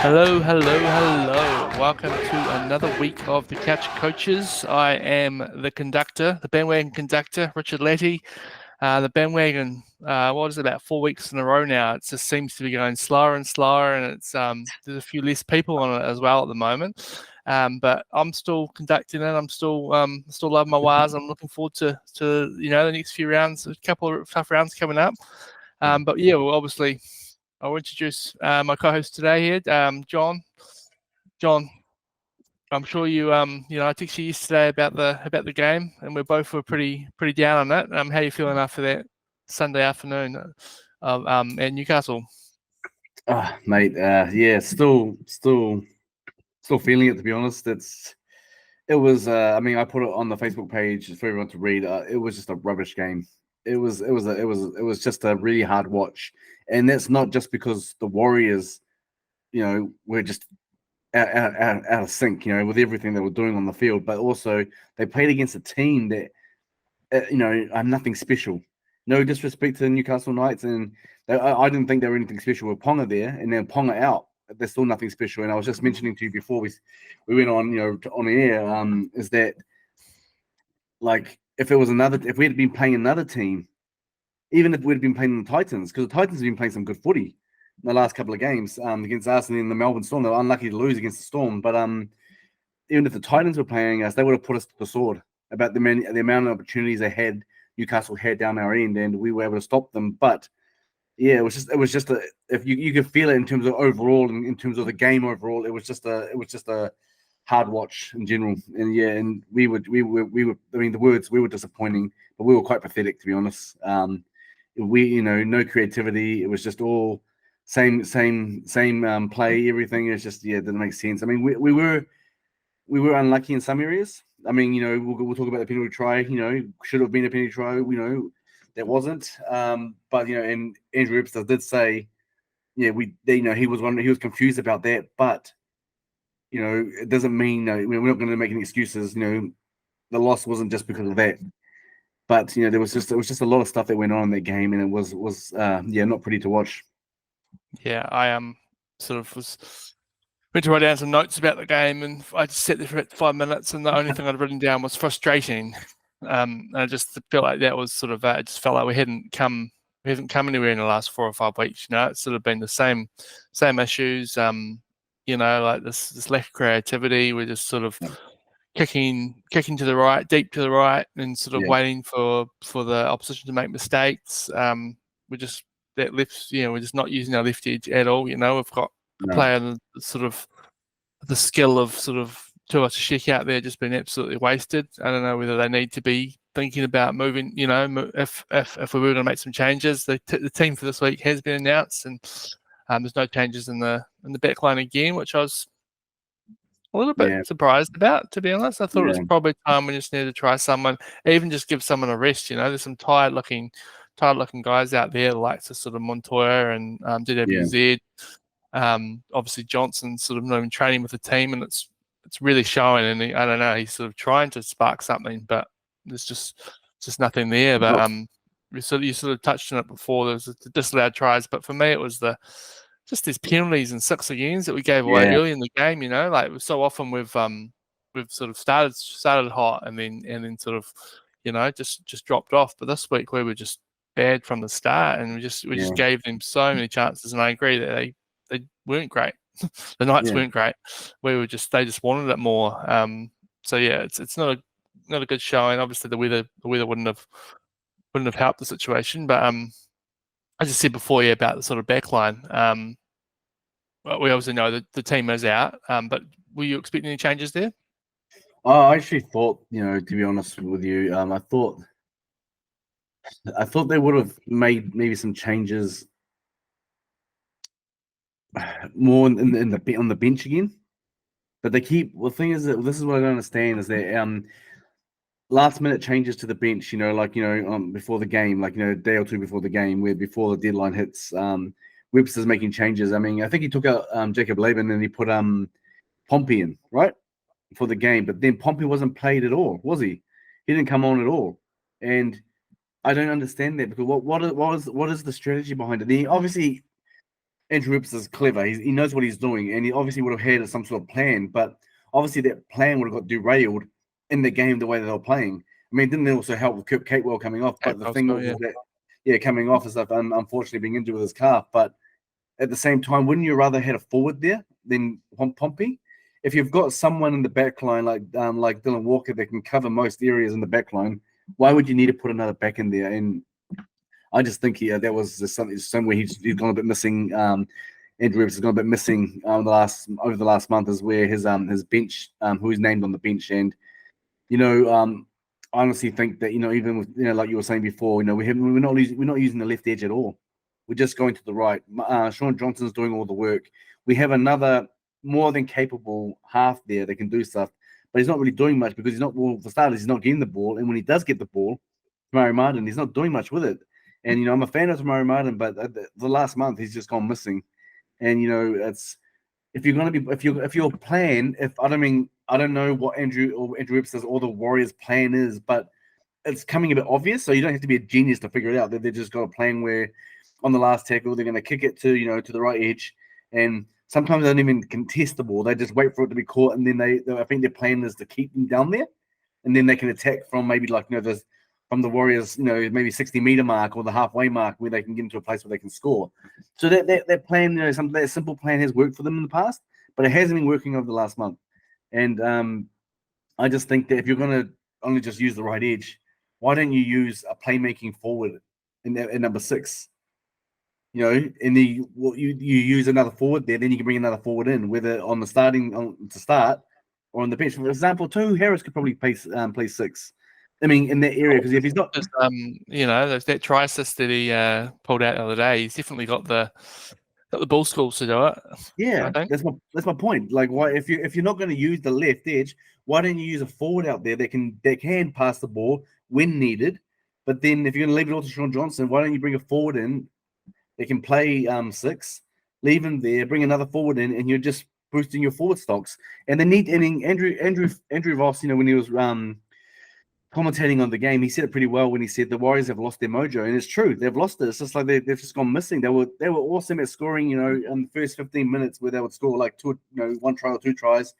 Hello, hello, hello. Welcome to another week of the Couch Coaches. I am the conductor, the bandwagon conductor, Richard Letty. The bandwagon, what is it, about 4 weeks in a row now? It just seems to be going slower and slower, and there's a few less people on it as well at the moment. But I'm still conducting it. I'm still loving my wires. I'm looking forward to the next few rounds, a couple of tough rounds coming up. But yeah, well, obviously, I'll introduce my co-host today here, John. John, I'm sure I texted you yesterday about the game, and we both were pretty down on it. How are you feeling after that Sunday afternoon at Newcastle? Mate, yeah, still feeling it, to be honest. It was. I mean, I put it on the Facebook page for everyone to read. It was just a rubbish game. It was just a really hard watch, and that's not just because the Warriors, were just out of sync, with everything they were doing on the field, but also they played against a team that, are nothing special. No disrespect to the Newcastle Knights, and I didn't think they were anything special with Ponga there, and then Ponga out. There's still nothing special. And I was just mentioning to you before we went on, on air, is that, like, if we had been playing another team, even if we'd been playing the Titans, because the Titans have been playing some good footy in the last couple of games against us, and then the Melbourne Storm. They were unlucky to lose against the Storm, but even if the Titans were playing us, they would have put us to the sword about the amount of opportunities Newcastle had down our end, and we were able to stop them. But yeah, it was just if you could feel it in terms of overall, and in terms of the game overall, it was just a hard watch in general. And yeah, and we were. I mean, we were disappointing, but we were quite pathetic, to be honest. No creativity. It was just all same play. Everything is just, yeah, it didn't make sense. I mean, we were unlucky in some areas. I mean, we'll talk about the penalty try. Should have been a penalty try. That wasn't. But and Andrew Ipster did say, yeah, he was confused about that. But it doesn't mean we're not going to make any excuses. The loss wasn't just because of that. But there was just a lot of stuff that went on in that game, and it was not pretty to watch. Yeah, I sort of went to write down some notes about the game, and I just sat there for about 5 minutes, and the only thing I'd written down was frustrating. And I just felt like that was sort of it just felt like we haven't come anywhere in the last 4 or 5 weeks. It's sort of been the same issues. Like this lack of creativity. We're just sort of kicking to the right, deep to the right, and sort of waiting for the opposition to make mistakes. We're just we're just not using our left edge at all. We've got a player sort of the skill of sort of Tua Tashiki out there just been absolutely wasted. I don't know whether they need to be thinking about moving. If we were going to make some changes, the team for this week has been announced, and there's no changes in the back line again, which I was a little bit surprised about, to be honest. I thought it was probably time we just needed to try someone, even just give someone a rest. There's some tired looking guys out there, like sort of Montoya and DWZ. Obviously Johnson's sort of not even training with the team, and it's really showing. And I don't know, he's sort of trying to spark something, but there's just nothing there. But you sort of touched on it before. There was the disallowed tries, but for me it was just these penalties and 6 agains that we gave away early in the game. Like so often we've sort of started hot and then sort of just dropped off. But this week we were just bad from the start, and we just gave them so many chances. And I agree that they weren't great. The Knights weren't great. They just wanted it more. So yeah, it's not a good showing. Obviously the weather wouldn't have helped the situation. But as I said before, about the sort of back line. We obviously know that the team is out. But were you expecting any changes there? I actually thought, to be honest with you, I thought they would have made maybe some changes more on the bench again. But they keep. Well, the thing is that this is what I don't understand is that last minute changes to the bench. Before the game, a day or two before the game, where before the deadline hits, Webster's making changes. I mean, I think he took out Jacob Laban and he put Pompey in, right, for the game. But then Pompey wasn't played at all, was he? He didn't come on at all, and I don't understand that, because what is the strategy behind it? Obviously, Andrew Rips is clever. He knows what he's doing, and he obviously would have had some sort of plan. But obviously, that plan would have got derailed in the game the way that they were playing. I mean, didn't it also help with Kurt Catewell coming off? But the thing was that, coming off is stuff, unfortunately being injured with his calf. But at the same time, wouldn't you rather had a forward there than Pompey? If you've got someone in the back line like Dylan Walker that can cover most areas in the back line, why would you need to put another back in there? And I just think that was just somewhere he's gone a bit missing. Andrew Rips has gone a bit missing over the last month is where his bench, who he's named on the bench, and I honestly think that even with like you were saying before, we're not using the left edge at all. We're just going to the right. Sean Johnson's doing all the work. We have another more than capable half there that can do stuff, but he's not really doing much because for starters, he's not getting the ball, and when he does get the ball, Tamari Martin, he's not doing much with it. And I'm a fan of Tamari Martin, but the last month he's just gone missing. And it's if you're going to be if your plan, I don't know what Andrew Rips says or the Warriors' plan is, but it's coming a bit obvious. So you don't have to be a genius to figure it out. They've just got a plan where on the last tackle they're going to kick it to the right edge, and sometimes they don't even contest the ball. They just wait for it to be caught, and then I think their plan is to keep them down there, and then they can attack from maybe from the Warriors, maybe 60-meter mark or the halfway mark where they can get into a place where they can score. So that plan, that simple plan has worked for them in the past, but it hasn't been working over the last month. And I just think that if you're going to only just use the right edge, why don't you use a playmaking forward in number 6? And you use another forward there, then you can bring another forward in, whether on the to start or on the bench. For example, Tohu Harris could probably play 6. I mean, in that area, because if he's not, that try assist that he pulled out the other day, he's definitely got the ball skills to do it. Yeah, that's my point. Like, why if you're not going to use the left edge, why don't you use a forward out there that can pass the ball when needed? But then if you're going to leave it all to Sean Johnson, why don't you bring a forward in that can play 6, leave him there, bring another forward in, and you're just boosting your forward stocks. And they need Andrew Voss, when he was commentating on the game, he said it pretty well when he said the Warriors have lost their mojo, and it's true. They've lost it. It's just like they've just gone missing. They were awesome at scoring, in the first 15 minutes where they would score like one try or 2 tries,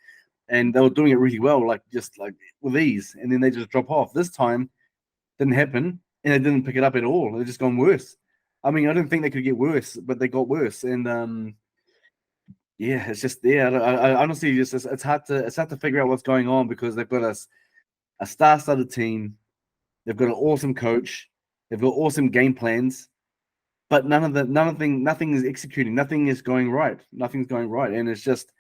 and they were doing it really well, just with ease. And then they just drop off. This time, didn't happen, and they didn't pick it up at all. They've just gone worse. I mean, I didn't think they could get worse, but they got worse. And it's just I honestly it's hard to figure out what's going on because they've got a star-studded team. They've got an awesome coach. They've got awesome game plans, but nothing is executing. Nothing is going right. Nothing's going right, and it's just,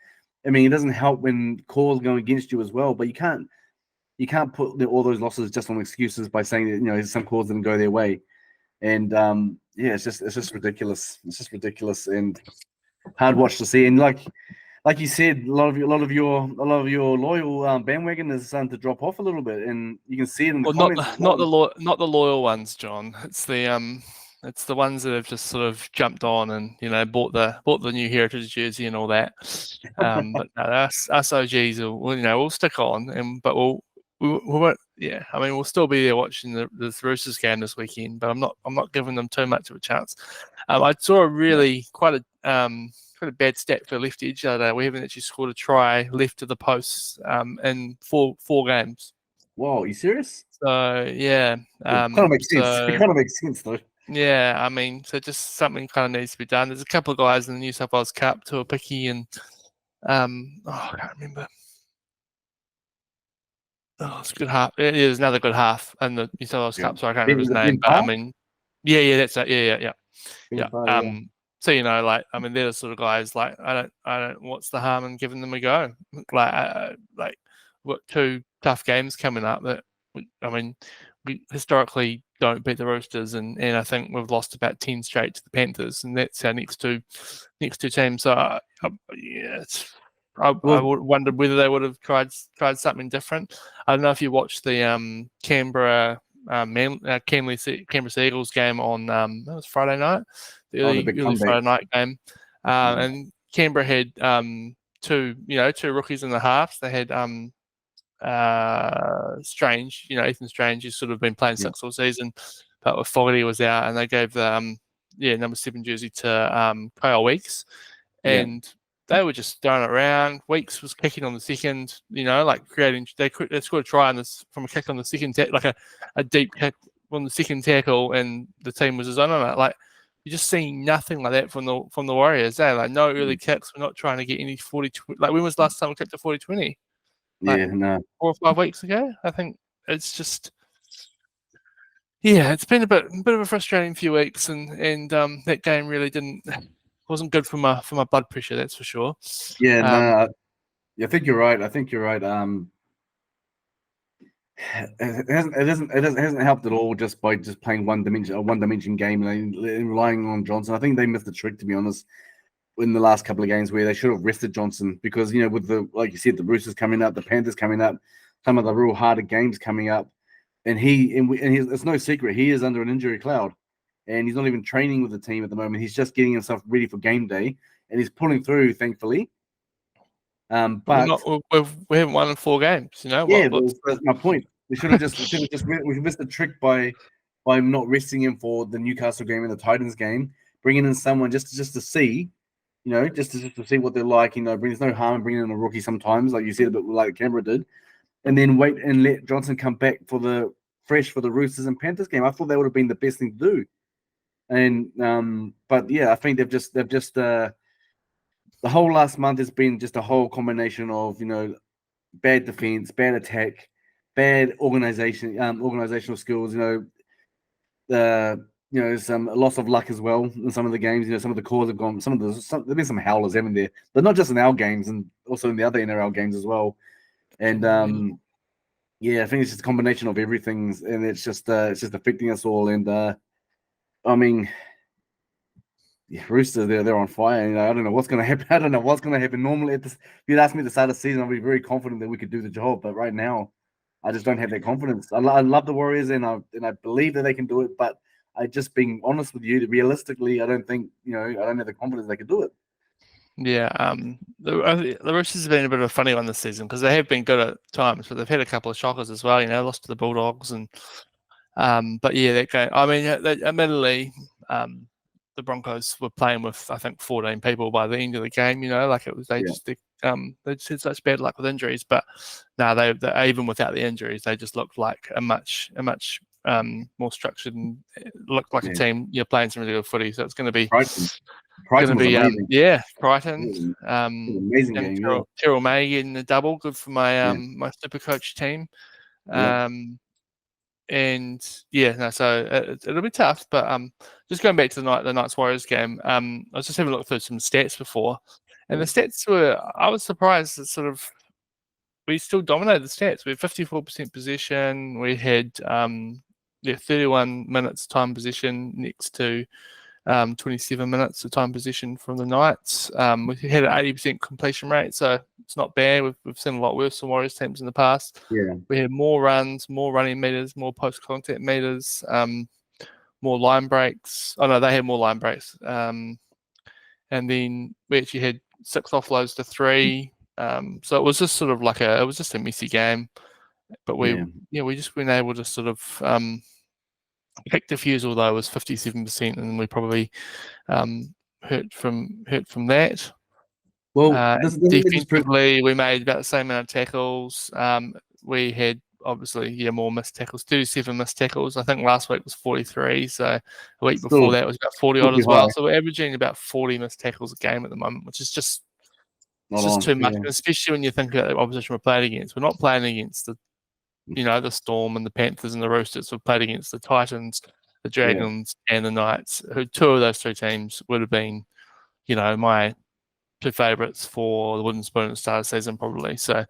it doesn't help when calls go against you as well. But you can't put all those losses just on excuses by saying that some calls didn't go their way, and it's just ridiculous. It's just ridiculous and hard watch to see. And like you said, a lot of your loyal bandwagon is starting to drop off a little bit, and you can see it in the comments. Not the loyal ones, John. It's the ones that have just sort of jumped on and bought the new Heritage jersey and all that. But no, us OGs we'll stick on, but we won't. Yeah, we'll still be there watching the Roosters game this weekend, but I'm not giving them too much of a chance. I saw quite a bad stat for left edge the other day. We haven't actually scored a try left of the posts in four games. Whoa, are you serious? So yeah, it kind of makes sense. It kind of makes sense though. Yeah, so just something kind of needs to be done. There's a couple of guys in the New South Wales Cup who are picky, and I can't remember. Oh, it's a good half. It is another good half in the New South Wales Cup, so I can't remember his name. But yeah, that's it. Yeah. So they're the sort of guys I don't. What's the harm in giving them a go? We've got 2 tough games coming up that we historically don't beat the Roosters, and I think we've lost about 10 straight to the Panthers, and that's our next two teams. So I would wonder whether they would have tried something different. I don't know if you watched the Canberra Canberra Seagulls game on it was Friday night, the early Friday night game, and Canberra had 2 rookies in the halves. They had Strange, Ethan Strange, who's sort of been playing 6 all season, but with Fogarty was out, and they gave the number 7 jersey to Kyle Weeks, Yeah. and they were just throwing it around. Weeks was kicking on the second, like creating. They scored a try on this from a kick on the second, like a deep kick on the second tackle, and the team was on it. Like you're just seeing nothing like that from the Warriors. Like no early kicks. We're not trying to get any 40. Like when was the last time we kicked a 40-20? Yeah, no. 4 or 5 weeks ago. I think it's just. Yeah, it's been a bit of a frustrating few weeks, and that game really wasn't good for my blood pressure. That's for sure. Yeah, no. I think you're right. It hasn't helped at all just by playing one dimension game and relying on Johnson. I think they missed the trick, to be honest, in the last couple of games where they should have rested Johnson because with the, like you said, the Roosters coming up, the Panthers coming up, some of the real harder games coming up, and it's no secret he is under an injury cloud, and he's not even training with the team at the moment. He's just getting himself ready for game day, and he's pulling through, thankfully. But we haven't won in 4 games. Yeah, that's my point. We missed the trick by not resting him for the Newcastle game and the Titans game, bringing in someone just to see, just to see what they're like. There's no harm in bringing in a rookie sometimes, like you said, a bit like Canberra did, and then wait and let Johnson come back for the Roosters and Panthers game. I thought that would have been the best thing to do. And but yeah, I think they've just the whole last month has been just a whole combination of bad defense, bad attack, bad organizational skills. Some loss of luck as well in some of the games. Some of the calls have gone. There've been some howlers, haven't there? But not just in our games, and also in the other NRL games as well. And I think it's just a combination of everything, and it's just affecting us all. And I mean, Roosters, they're on fire. I don't know what's going to happen. Normally, if you'd ask me at the start of the season, I'd be very confident that we could do the job. But right now, I just don't have that confidence. I love the Warriors, and I believe that they can do it. But I just being honest with you, realistically, I don't think I don't have the confidence they can do it. Yeah, the Roosters have been a bit of a funny one this season because they have been good at times, but they've had a couple of shockers as well. Lost to the Bulldogs, and but yeah, that game. I mean, admittedly, the Broncos were playing with I think 14 people by the end of the game. Like it was they just had such bad luck with injuries, but no, they even without the injuries, they just looked like a much more structured and looked like a team. You're playing some really good footy, so it's going to be. Crichton was amazing. Crichton. Amazing game. Terrell May getting the double, good for my my super coach team. So it'll be tough. But just going back to the Knights Warriors game, I was just having a look through some stats before, and the stats I was surprised that we still dominated the stats. We had 54% possession. We had 31 minutes time possession next to 27 minutes of time possession from the Knights. We had an 80% completion rate, so it's not bad. We've seen a lot worse from Warriors teams in the past. Yeah, we had more runs, more running meters, more post contact meters, more line breaks. Oh no, they had more line breaks. And then we actually had 6 offloads to 3. So it was just sort of like it was just a messy game. But we just weren't able to sort of kick defusal though was 57%, and we probably hurt from that. Well, defensively, we made about the same amount of tackles. We had obviously more missed tackles, 37 missed tackles. I think last week was 43, so a week before that was about 40 odd as well. So we're averaging about 40 missed tackles a game at the moment, which is just too much, especially when you think about the opposition we're playing against. We're not playing against the Storm and the Panthers and the Roosters. We've played against the Titans, the Dragons, and the Knights. Who 2 of those 3 teams would have been, my 2 favourites for the wooden spoon at the start of the season, probably. So,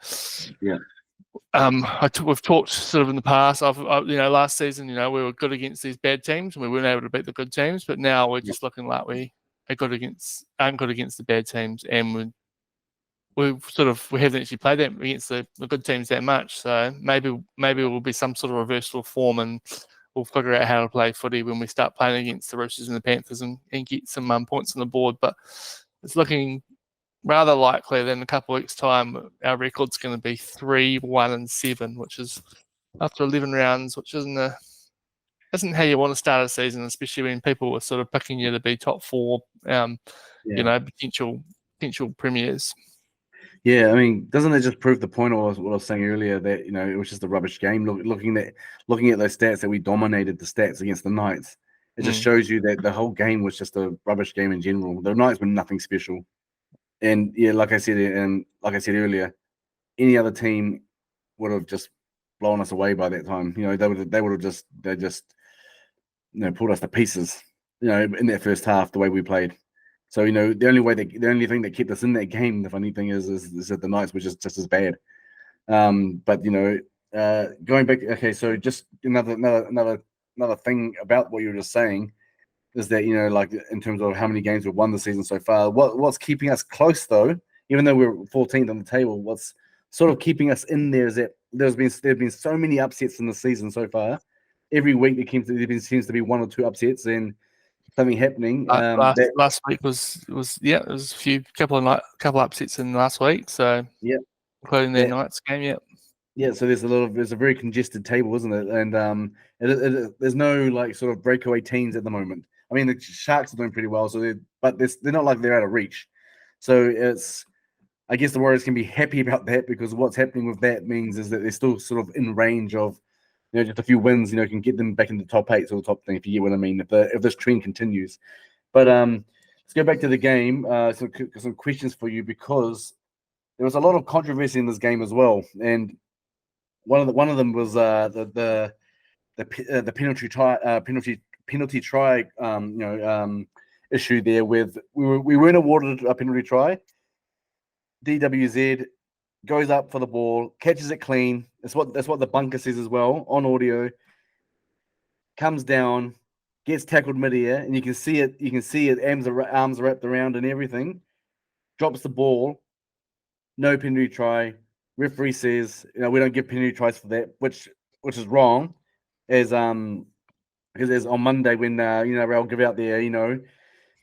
we've talked sort of in the past. Last season, we were good against these bad teams and we weren't able to beat the good teams. But now we're just looking like we aren't good against the bad teams, and we haven't actually played them against the good teams that much. So maybe it will be some sort of reversal of form, and we'll figure out how to play footy when we start playing against the Roosters and the Panthers and get some points on the board. But it's looking rather likely that in a couple of weeks' time, our record's going to be 3-1-7, which is after 11 rounds, which isn't isn't how you want to start a season, especially when people were sort of picking you to be top four, potential premiers. Yeah, I mean, doesn't it just prove the point of what I was saying earlier that it was just a rubbish game? Looking at those stats that we dominated the stats against the Knights, it just shows you that the whole game was just a rubbish game in general. The Knights were nothing special, and yeah, like I said earlier, any other team would have just blown us away by that time. They would have just pulled us to pieces. In that first half, the way we played. So the only thing that kept us in that game, the funny thing is that the Knights were just as bad. But going back, okay, so just another thing about what you were just saying is that like in terms of how many games we've won the season so far, what's keeping us close though, even though we're 14th on the table, what's sort of keeping us in there is that there's been so many upsets in the season so far. Every week there seems to be one or two upsets and something happening. Last week was it was a couple upsets in last week, so yeah, including their Knights game. Yeah, so there's a very congested table, isn't it? And there's no like sort of breakaway teams at the moment. I mean, the Sharks are doing pretty well, so they're not like they're out of reach. So I guess the Warriors can be happy about that because what's happening with that means is that they're still sort of in range of just a few wins, can get them back in the top 8 or top thing, if you get what I mean, if this trend continues. But let's go back to the game. Some questions for you because there was a lot of controversy in this game as well, and one of them was the penalty try issue there with we weren't awarded a penalty try. DWZ goes up for the ball, catches it clean. That's what the bunker says as well on audio. Comes down, gets tackled midair, and you can see it. Arms wrapped around and everything. Drops the ball. No penalty try. Referee says, we don't give penalty tries for that, which is wrong. Because as on Monday when they'll give out their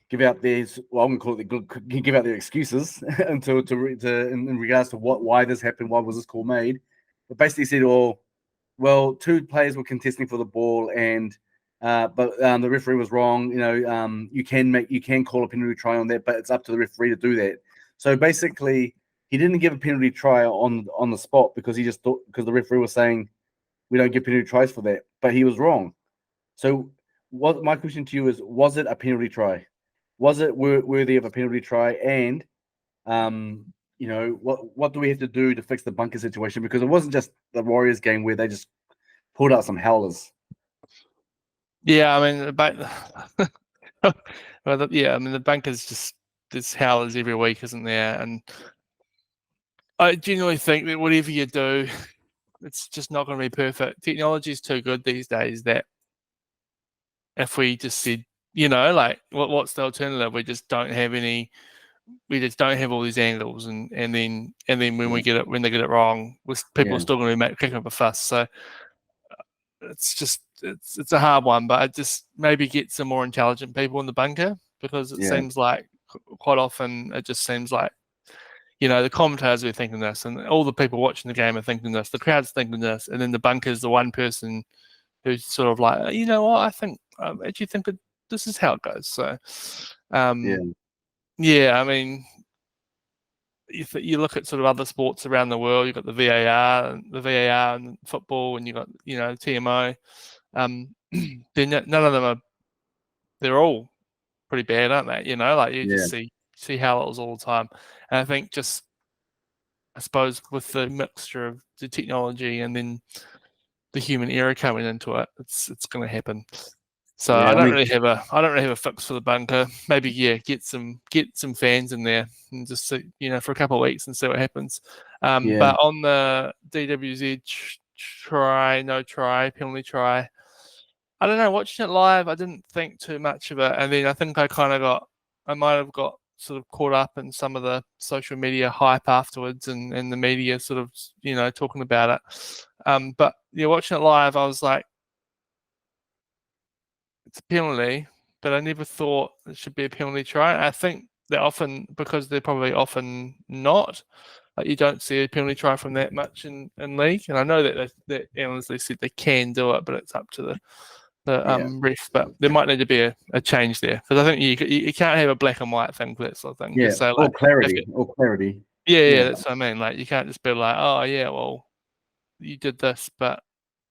give out their I'm gonna call it give out their excuses until in regards to why this happened, why was this call made. But basically said, well, two players were contesting for the ball, and but the referee was wrong. You can call a penalty try on that, but it's up to the referee to do that. So basically, he didn't give a penalty try on the spot because he just thought because the referee was saying we don't give penalty tries for that, but he was wrong. So what my question to you is: was it a penalty try? Was it worthy of a penalty try? And what do we have to do to fix the bunker situation? Because it wasn't just the Warriors game where they just pulled out some howlers. Yeah, I mean, the bunkers just there's howlers every week, isn't there? And I genuinely think that whatever you do, it's just not going to be perfect. Technology is too good these days that if we just said, like what's the alternative? We just don't have all these angles, and then when they get it wrong, people are still going to be kicking up a fuss. So it's a hard one, but I just maybe get some more intelligent people in the bunker because it seems like quite often it just seems like the commentators are thinking this, and all the people watching the game are thinking this, the crowd's thinking this, and then the bunker's the one person who's sort of like, what I think, actually think that this is how it goes. So, I mean, you look at sort of other sports around the world. You've got the VAR and football, and you've got TMO. None of them are. They're all pretty bad, aren't they? You just see howlers all the time, and I think I suppose with the mixture of the technology and then the human error coming into it, it's going to happen. So I don't really have a fix for the bunker. Maybe get some fans in there and just see, for a couple of weeks and see what happens. But on the DWZ penalty try, I don't know. Watching it live, I didn't think too much of it, and then I think I might have got sort of caught up in some of the social media hype afterwards, and the media sort of talking about it. But watching it live, I was like, it's a penalty, but I never thought it should be a penalty try. I think they're often, because they're probably often not. Like you don't see a penalty try from that much in league, and I know that analysts said they can do it, but it's up to ref, but there might need to be a change there because I think you can't have a black and white thing for that sort of thing. Yeah, So, or clarity, or clarity. Yeah, that's what I mean. Like you can't just be like, oh yeah, well, you did this, but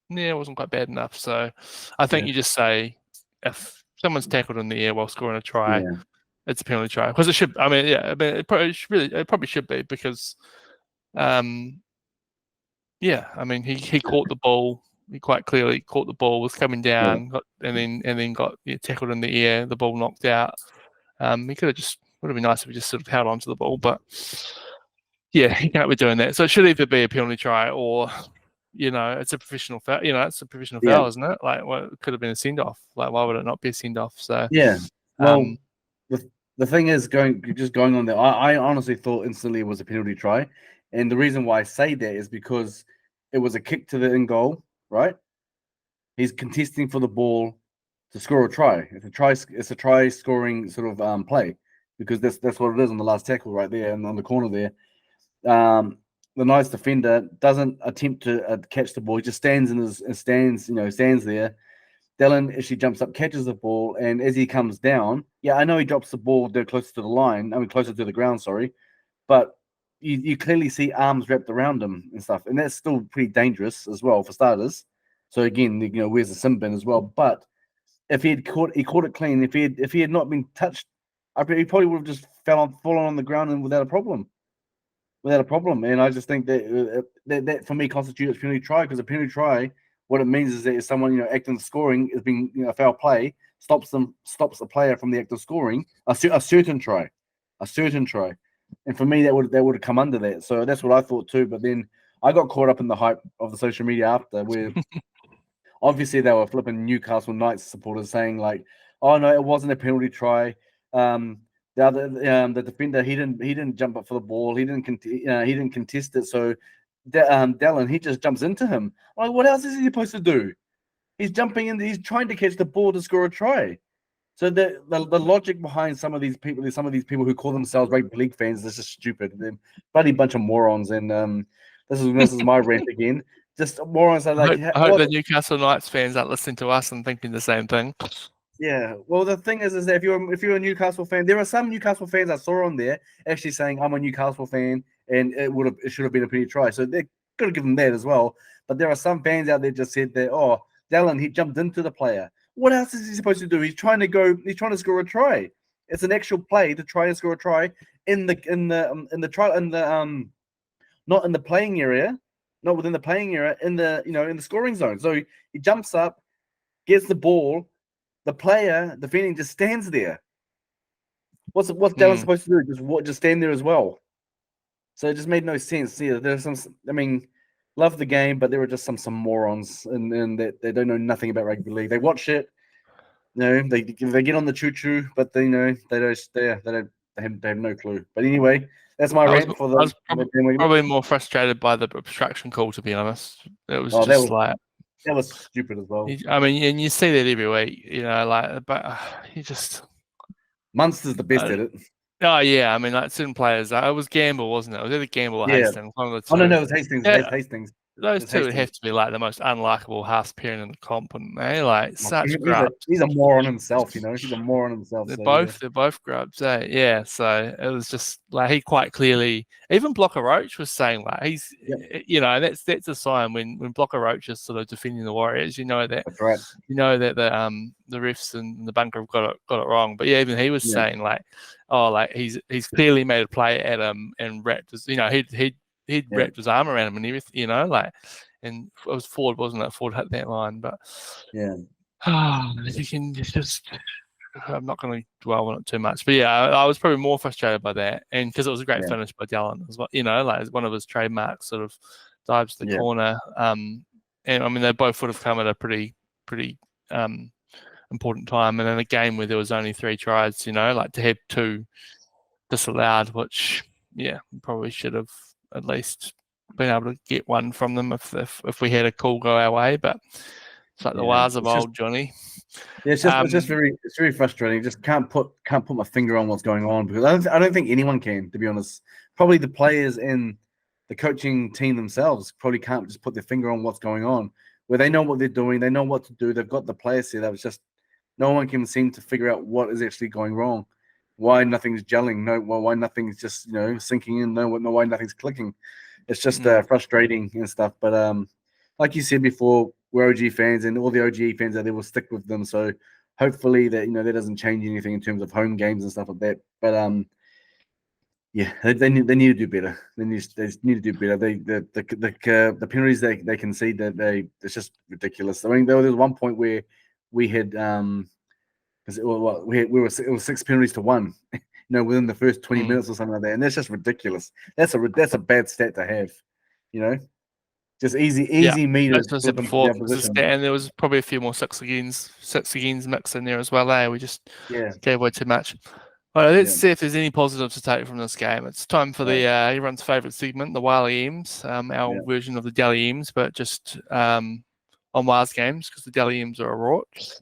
yeah, it wasn't quite bad enough. So I think you just say if someone's tackled in the air while scoring a try, it's a penalty try because it should. I mean, it probably should be because, I mean, he caught the ball. He quite clearly caught the ball, was coming down, and then got tackled in the air. The ball knocked out. He could have just would have been nice if he just sort of held onto the ball, but yeah, he can't be doing that. So it should either be a penalty try or, it's a professional foul. It's a professional foul, isn't it? Like, well, it could have been a send off. Like, why would it not be a send off? So yeah. Well, the thing is, going on there, I honestly thought instantly it was a penalty try, and the reason why I say that is because it was a kick to the in goal, right? He's contesting for the ball to score a try. It's a try scoring sort of play because that's what it is on the last tackle right there and on the corner there. The nice defender doesn't attempt to catch the ball. He just stands stands there. Dallin actually jumps up, catches the ball, and as he comes down, I know he drops the ball there closer to the line. I mean, closer to the ground, sorry, but you clearly see arms wrapped around him and stuff, and that's still pretty dangerous as well for starters. So again, where's the sin bin as well? But if he caught it clean. If he had not been touched, he probably would have just fallen on the ground and without a problem. And I just think that for me constitutes a penalty try because a penalty try, what it means is that if someone acting scoring is being a foul play, stops the player from the act of scoring a certain try, and for me that would have come under that. So that's what I thought too. But then I got caught up in the hype of the social media after where. Obviously, they were flipping Newcastle Knights supporters saying like, "Oh no, it wasn't a penalty try." The defender he didn't jump up for the ball. He didn't contest it. So, Dallin he just jumps into him. Like, what else is he supposed to do? He's jumping in. He's trying to catch the ball to score a try. So the logic behind some of these people who call themselves rugby league fans is just stupid. They're a bloody bunch of morons. And this is my rant again. Just morons are like. I hope the Newcastle Knights fans aren't listening to us and thinking the same thing. Yeah. Well, the thing is that if you're a Newcastle fan, there are some Newcastle fans I saw on there actually saying I'm a Newcastle fan and it should have been a penalty try. So they could have given that as well. But there are some fans out there just said that Dallin he jumped into the player. What else is he supposed to do? He's trying to score a try. It's an actual play to try and score a try in the not in the playing area. Not within the playing area, in the scoring zone. So he jumps up, gets the ball. The player defending just stands there. What's Dallin supposed to do? Just stand there as well. So it just made no sense. Yeah, there's some. I mean, love the game, but there were just some morons, and they don't know nothing about rugby league. They watch it. They get on the choo-choo, but they have no clue. But anyway. That's my rant for the. I was probably more frustrated by the obstruction call, to be honest. It was that was stupid as well. I mean, and you see that every week, but you just. Munster's the best at it. Oh yeah, I mean, like certain players. It was Gamble, wasn't it? It was either Gamble or Hastings. One of the two. Oh no, it was Hastings. Yeah. Hastings. Those two would have to be like the most unlikable half pairing in the comp, and they like such grubs. He's a moron himself, He's a moron himself. They're both grubs, eh? Yeah. So it was just like he quite clearly, even Blocker Roach was saying like he's, that's a sign when Blocker Roach is sort of defending the Warriors, that that's right. That the refs and the bunker have got it wrong. But yeah, even he was saying like, he's clearly made a play at him and wrapped his, he'd wrapped his arm around him and everything, and it was Ford, wasn't it? Ford hit that line, but you can just. I'm not going to dwell on it too much, but yeah, I was probably more frustrated by that, and because it was a great finish by Dallin as well, like one of his trademarks, sort of dives to the corner, and I mean they both would have come at a pretty important time, and in a game where there was only 3 tries, like to have 2 disallowed, which probably should have at least been able to get one from them if we had a call go our way, but it's like the wires of old, Johnny. Yeah, it's very frustrating. Just can't put my finger on what's going on because I don't think anyone can, to be honest. Probably the players and the coaching team themselves probably can't just put their finger on what's going on. where they know what they're doing, they know what to do, they've got the players set up. It's just no one can seem to figure out what is actually going wrong, why nothing's gelling, why nothing's just sinking in, why nothing's clicking. It's just frustrating and stuff. But like you said before, we're OG fans, and all the OG fans out there will stick with them. So hopefully that that doesn't change anything in terms of home games and stuff like that. But yeah, they need to do better. They need to do better. The penalties they concede, that it's just ridiculous. I mean, there was one point where we had because it was 6 penalties to 1, within the first 20 minutes or something like that, and that's just ridiculous. That's a bad stat to have, just easy meters. As I said before, and there was probably a few more six agains mixed in there as well. We just gave away too much. All right, let's see if there's any positives to take from this game. It's time for the everyone's favourite segment, the Wily Ems, our version of the Delhi Ems, but just on Wales games, because the Delhi Ems are a rort.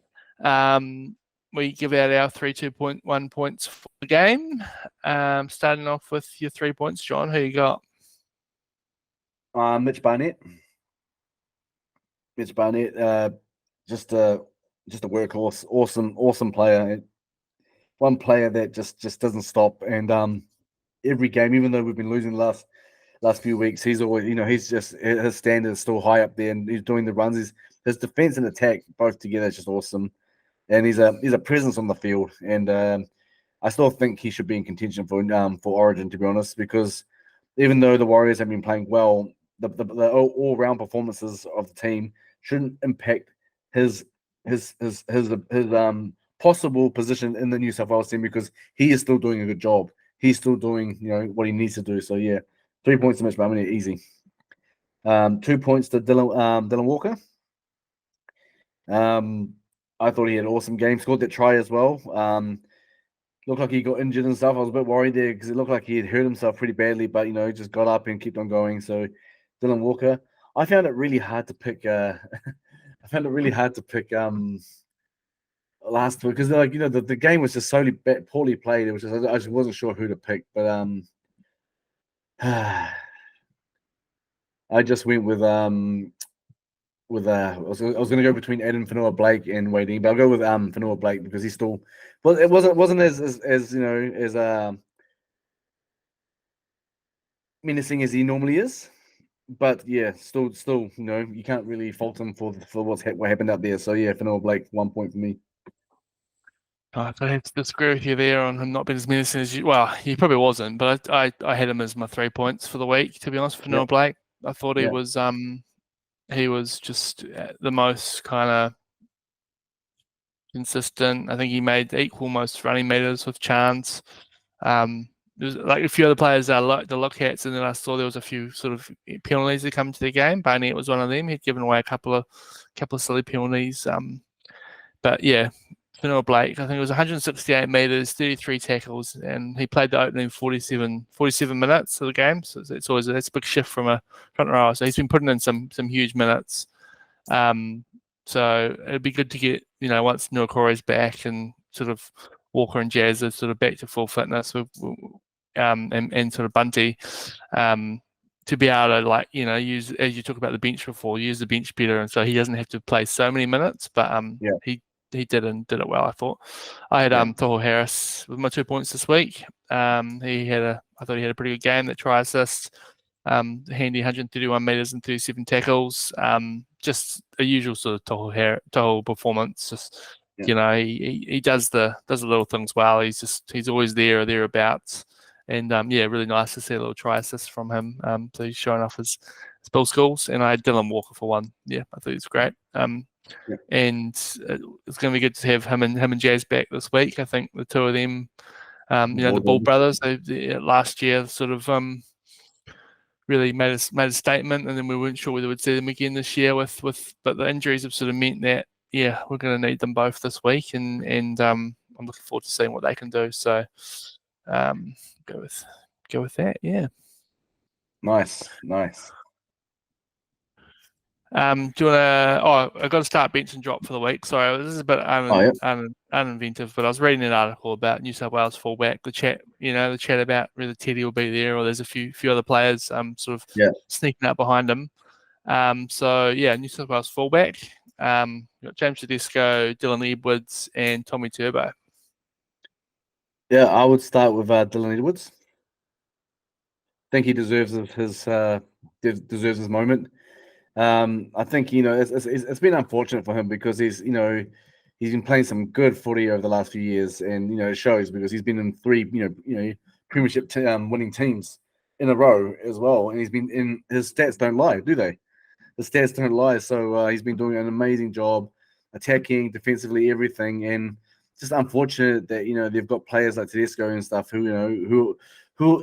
We give out our 3.1 points for the game. Starting off with your 3 points, John. Who you got? Mitch Barnett. Just a workhorse, awesome player. One player that just doesn't stop, and every game, even though we've been losing the last few weeks, he's always his standard is still high up there, and he's doing the runs. His defense and attack both together is just awesome, and he's a presence on the field. And I still think he should be in contention for Origin, to be honest, because even though the Warriors have been playing well, the all round performances of the team shouldn't impact his possible position in the New South Wales team, because he is still doing a good job. He's still doing what he needs to do. So 3 points to Mitch Barnett, easy. 2 points to Dylan Walker. I thought he had an awesome game. Scored that try as well. Looked like he got injured and stuff. I was a bit worried there because it looked like he had hurt himself pretty badly, but just got up and kept on going. So Dylan Walker. I found it really hard to pick. Last week, because the game was just so poorly played. It was just I just wasn't sure who to pick, but I just went with I was going to go between Adam Fanua Blake and Wading, but I'll go with Fanua Blake because he's still, well, it wasn't as menacing as he normally is, but still you can't really fault him for what happened out there. So Fanua Blake, 1 point for me. I have to disagree with you there on him not being as menacing as you. Well, he probably wasn't, but I had him as my 3 points for the week, to be honest, for Noah Blake. I thought he was just the most kind of consistent. I think he made equal most running meters with chance. There's like a few other players I like to look at, and then I saw there was a few sort of penalties that come to the game. Barnett was one of them. He'd given away a couple of silly penalties. But Fanua Blake, I think it was 168 meters, 33 tackles, and he played the opening 47 minutes of the game. So it's always a big shift from a front rower. So he's been putting in some huge minutes. So it'd be good to get once Nuakoro's back and sort of Walker and Jazz are sort of back to full fitness with and sort of Bunty, to be able to use, as you talked about the bench before, use the bench better, and so he doesn't have to play so many minutes. But he did it well, I thought. I had Tohu Harris with my 2 points this week. I thought he had a pretty good game. That try assist, handy 131 meters and 37 tackles. Just a usual sort of Tohu performance. Just he does the little things well. He's always there or thereabouts. And really nice to see a little try assist from him. So he's showing off his Bill schools. And I had Dylan Walker for one. I thought he was great. And it's going to be good to have him and Jazz back this week. I think the two of them, the Ball brothers, they last year sort of really made a statement, and then we weren't sure whether we'd see them again this year. But the injuries have sort of meant that we're going to need them both this week, and I'm looking forward to seeing what they can do. So go with that. Yeah. Nice. Do you want to? I've got to start bench and drop for the week. Sorry, this is a bit uninventive, but I was reading an article about New South Wales fullback. The chat about whether Teddy will be there, or there's a few other players sort of sneaking up behind him. So yeah, New South Wales fullback. You've got James Tedesco, Dylan Edwards, and Tommy Turbo. Yeah, I would start with Dylan Edwards. I think he deserves his moment. I think it's been unfortunate for him because he's been playing some good footy over the last few years, and it shows because he's been in three premiership winning teams in a row as well, and his stats don't lie, do they? The stats don't lie. So he's been doing an amazing job, attacking, defensively, everything, and it's just unfortunate that they've got players like Tedesco and stuff who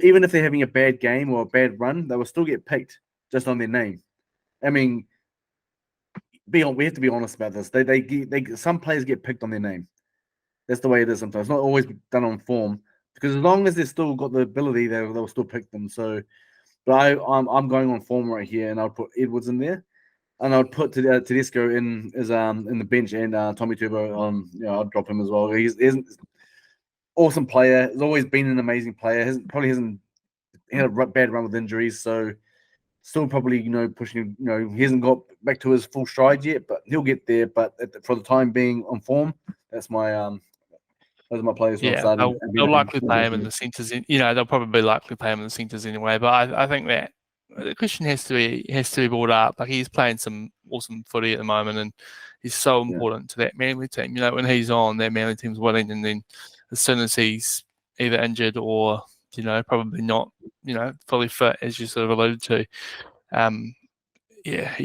even if they're having a bad game or a bad run, they will still get picked just on their name. I mean, we have to be honest about this. They some players get picked on their name. That's the way it is sometimes. It's not always done on form because as long as they've still got the ability, they'll still pick them. So, but I'm going on form right here, and I'll put Edwards in there, and I'll put Tedesco in the bench, and Tommy Turbo on. I'll drop him as well. He's an awesome player. He's always been an amazing player. Probably hasn't had a bad run with injuries, so still probably pushing. He hasn't got back to his full stride yet, but he'll get there. But for the time being on form, that's my those are my players. Yeah, they'll likely play him in the centres. They'll probably likely play him in the centres anyway. But I think that the question has to be brought up. Like, he's playing some awesome footy at the moment, and he's so important to that Manly team. When he's on, that Manly team's winning, and then as soon as he's either injured or probably not fully fit, as you sort of alluded to, yeah,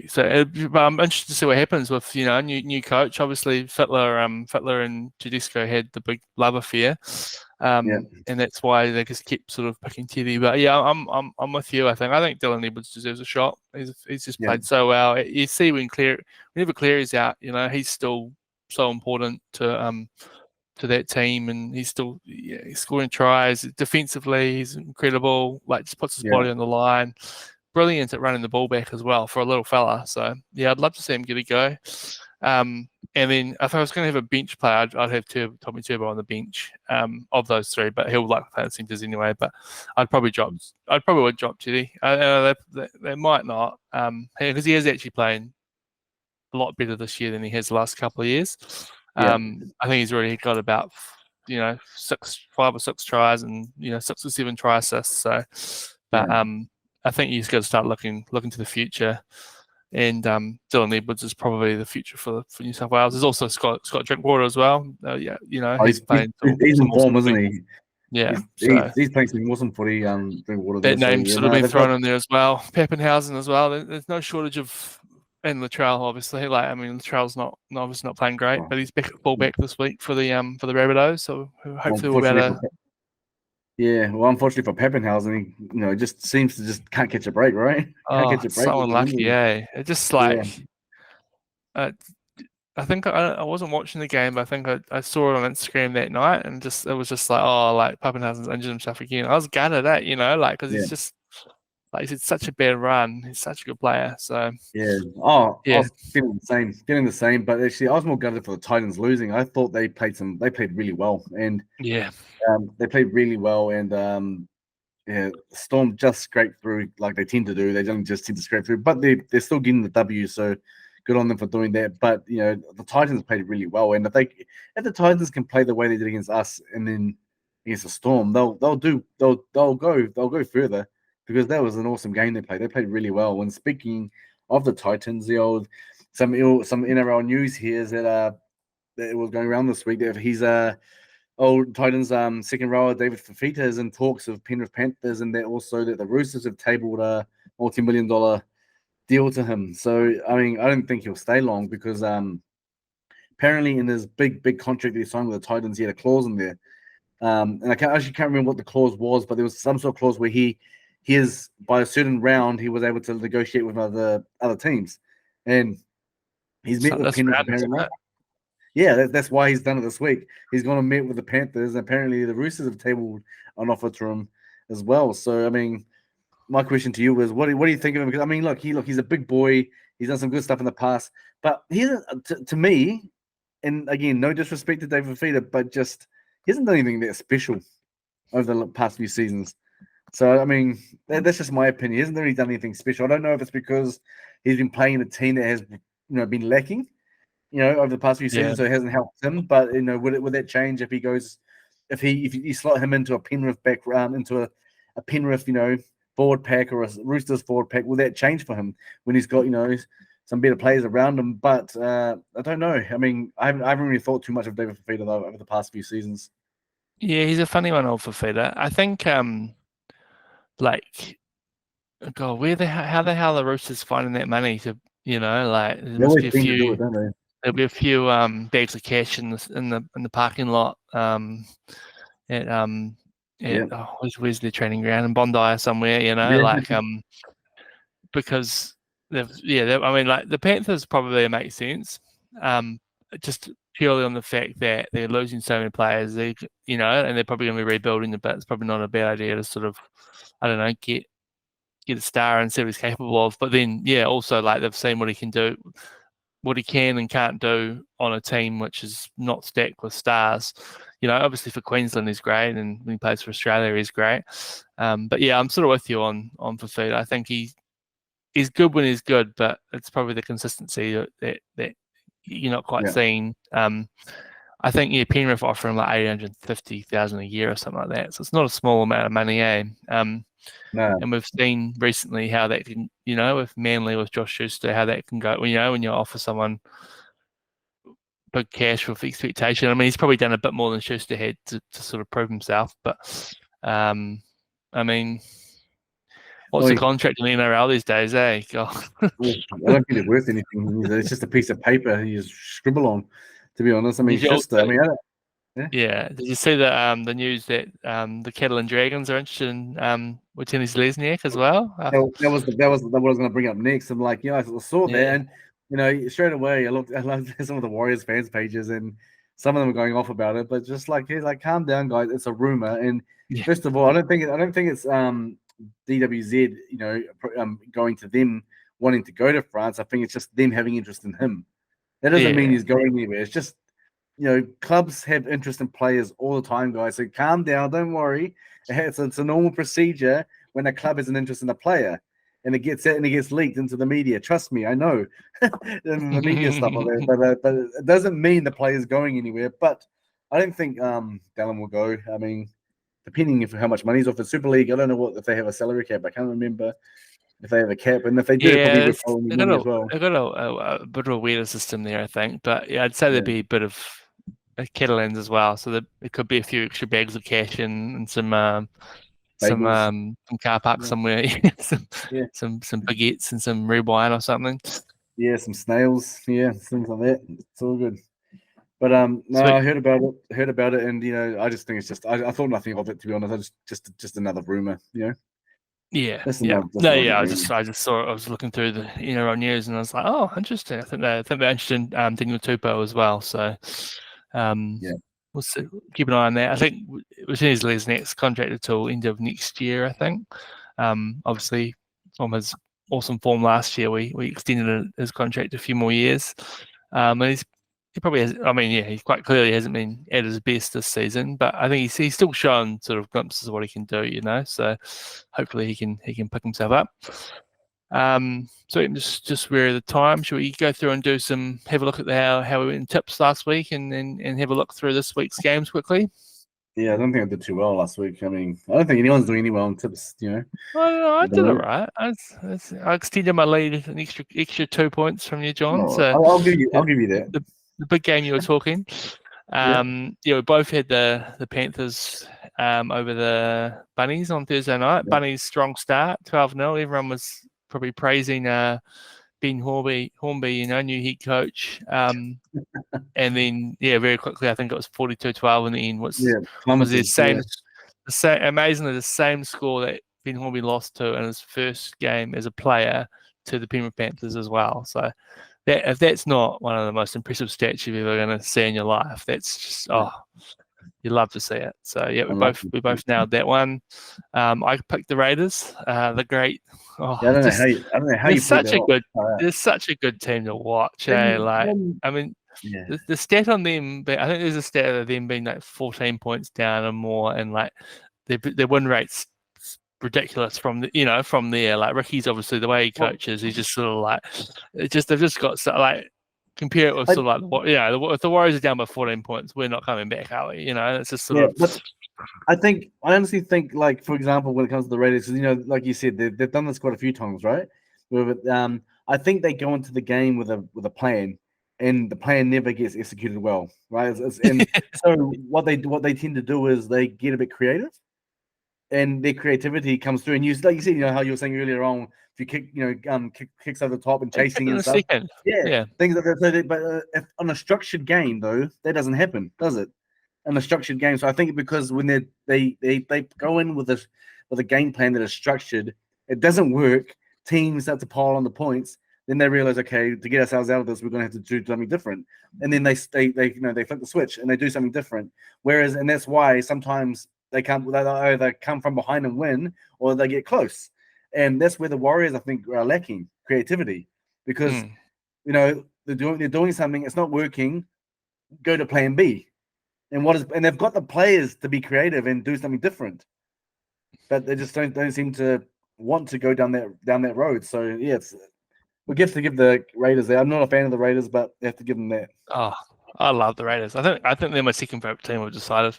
so I'm interested to see what happens with new coach. Obviously, Fittler and Tedesco had the big love affair, and that's why they just keep sort of picking Teddy. But yeah, I'm with you. I think Dylan Edwards deserves a shot. He's just played so well. You see whenever Cleary's out, he's still so important to that team, and he's still he's scoring tries defensively. He's incredible. Like, just puts his body on the line. Brilliant at running the ball back as well for a little fella. So yeah, I'd love to see him get a go. And then if I was going to have a bench player, I'd have Tommy Turbo on the bench of those three, but he'll likely play the centres anyway. But I'd probably would drop Teddy. They might not, because he is actually playing a lot better this year than he has the last couple of years. I think he's already got about 5 or 6 tries and 6 or 7 try assists. So, but I think he's got to start looking to the future, and Dylan Edwards is probably the future for New South Wales. There's also Scott Drinkwater as well. He's playing. He's in form, isn't he? Yeah, he's playing some awesome footy. Drinkwater. That name should have been thrown in there as well. Pappenhausen as well. There's no shortage of. And Latrell, obviously, Latrell's obviously not playing great, but he's back at fullback this week for the Rabbitohs. So hopefully we'll be able to. Yeah, well, unfortunately for Pappenhausen, he just seems to just can't catch a break, right? Can't catch a break. So unlucky, It just I think I wasn't watching the game, but I think I saw it on Instagram that night, and it was just like, Pappenhausen's injured himself again. I was gutted at because he's just. Like, he's had such a bad run. He's such a good player. So I was feeling the same. But actually, I was more gutted for the Titans losing. I thought they played really well, and they played really well. And Storm just scraped through like they tend to do. They don't just tend to scrape through, but they're still getting the W. So good on them for doing that. But the Titans played really well, and if the Titans can play the way they did against us, and then against the Storm, they'll go further. Because that was an awesome game they played. They played really well. When speaking of the Titans, some NRL news here is that it was going around this week that he's old Titans second rower David Fafita is in talks with Penrith Panthers, and that also that the Roosters have tabled a multi-million-dollar deal to him. So I don't think he'll stay long because apparently in his big contract that he signed with the Titans, he had a clause in there. And I can't remember what the clause was, but there was some sort of clause where he is by a certain round he was able to negotiate with other teams, and he's met with Penrith. That's why he's done it this week. He's going to meet with the Panthers, and apparently the Roosters have tabled an offer to him as well. So my question to you is, what do you think of him? Because he's a big boy. He's done some good stuff in the past, but to me, and again, no disrespect to David Fafita, but just he hasn't done anything that special over the past few seasons. So I mean, that's just my opinion. He hasn't really done anything special. I don't know if it's because he's been playing a team that has been lacking, over the past few Yeah. seasons, so it hasn't helped him. But would that change if he goes, if you slot him into a Penrith into a Penrith, forward pack or a Roosters forward pack? Will that change for him when he's got some better players around him? But I don't know. I mean, I haven't really thought too much of David Fifita though over the past few seasons. Yeah, he's a funny one, old Fafita. I think, like, God, how the hell are the Roosters finding that money to, like, there They must always be a seem to do it, few, don't they? there'll be a few bags of cash in the parking lot, at Yeah, where's their training ground in Bondi or somewhere, yeah, like because I mean, like, the Panthers probably make sense, just purely on the fact that they're losing so many players, and they're probably going to be rebuilding a bit. It's probably not a bad idea to sort of, I don't know, get a star and see what he's capable of. But then, yeah, also, like, they've seen what he can do, what he can and can't do on a team which is not stacked with stars. Obviously for Queensland he's great, and when he plays for Australia he's great. But yeah, I'm sort of with you on Fafita. I think he's good when he's good, but it's probably the consistency that you're not quite yeah. seeing. I think Penrith offer him like 850,000 a year or something like that, so it's not a small amount of money, eh? No, And we've seen recently how that can, with Manly, with Josh Schuster, how that can go. When you offer someone big cash with expectation. I mean, he's probably done a bit more than Schuster had to sort of prove himself. But, I mean, what's well, the contract in the NRL these days, eh? God. I don't think they're worth anything. It's just a piece of paper you just scribble on. To be honest, I mean, Did you Schuster. I also, mean, yeah. yeah, did you see the news that the Cattle and Dragons are interested in Tennis Lesniak as well? That was what I was going to bring up next. I'm like, I saw that, Yeah, and straight away I looked at some of the Warriors fans pages, and some of them are going off about it. But just like, he's like, calm down, guys. It's a rumor. And yeah, first of all, I don't think it's DWZ, going to them wanting to go to France. I think it's just them having interest in him. That doesn't mean yeah, he's going anywhere. It's just clubs have interest in players all the time, guys. So calm down. Don't worry. It's a normal procedure when a club has an interest in a player, and it gets leaked into the media. Trust me, I know the media stuff of it, but it doesn't mean the player's going anywhere. But I don't think Dallin will go. I mean, depending on how much money's off the Super League, I don't know if they have a salary cap. I can't remember if they have a cap, and if they do, probably yeah. withholding money as well. They've got a bit of a weirder system there, I think. But yeah, I'd say there'd be a bit of kettle ends as well. So there could be a few extra bags of cash and some Bagels. some car parks somewhere, some Yeah. some baguettes and some red wine or something. Yeah, some snails. Yeah, things like that. It's all good. But no, Sweet. I heard about it, and I just think it's just I thought nothing of it, to be honest. Just another rumor. Yeah, That's yeah. not No, a yeah. rumor. I just saw it. I was looking through the on news, and I was like, oh, interesting. I think they're interested in Daniel Tupou as well. So, Yeah. we'll see, keep an eye on that. I think his next contract till end of next year. I think. Obviously, from his awesome form last year, we extended his contract a few more years. And he probably has. I mean, yeah, he quite clearly hasn't been at his best this season, but I think he's still shown sort of glimpses of what he can do. So hopefully he can pick himself up. So just we're the time. Should we go through and have a look at how we went in tips last week, and have a look through this week's games quickly? Yeah, I don't think I did too well last week. I mean, I don't think anyone's doing any well on tips. I don't know. I did all right. I extended my lead an extra 2 points from you, John. No, So I'll give you that. the big game you were talking. Yeah. We both had the Panthers over the Bunnies on Thursday night. Yeah. Bunnies strong start, 12-0. Everyone was probably praising Ben Hornby, new head coach. And then very quickly, I think it was 42-12 in the end. Was the same, amazingly the same score that Ben Hornby lost to in his first game as a player to the Penrith Panthers as well. So if that's not one of the most impressive stats you're ever going to see in your life, that's just you love to see it. So yeah, we both nailed that one. I picked the Raiders. The great. I don't know how you such that a good. off. They're such a good team to watch. I mean, the stat on them. I think there's a stat of them being like 14 points down or more, and like their win rates ridiculous from from there. Like Ricky's obviously the way he coaches, he's just sort of like they've just got like compare it with sort of like if the Warriors are down by 14 points, we're not coming back, are we? It's just sort of. But I honestly think, like, for example, when it comes to the Raiders, like you said, they've done this quite a few times, right? I think they go into the game with a plan, and the plan never gets executed well, right? And so what they tend to do is they get a bit creative, and their creativity comes through. And like you said, how you were saying earlier on, if you kicks over the top and chasing and stuff, things like that. But if on a structured game, though, that doesn't happen, does it? In a structured game, so I think because when they go in with a game plan that is structured, it doesn't work. Teams start to pile on the points. Then they realize, okay, to get ourselves out of this, we're going to have to do something different. And then they flip the switch and they do something different. And that's why sometimes they either come from behind and win, or they get close. And that's where the Warriors, I think, are lacking creativity, because they're doing something, it's not working. Go to plan B. And they've got the players to be creative and do something different, but they just don't seem to want to go down that road. So yeah, we have to give the Raiders that. I'm not a fan of the Raiders, but they have to give them that. Oh, I love the Raiders. I think they're my second favorite team. I've decided,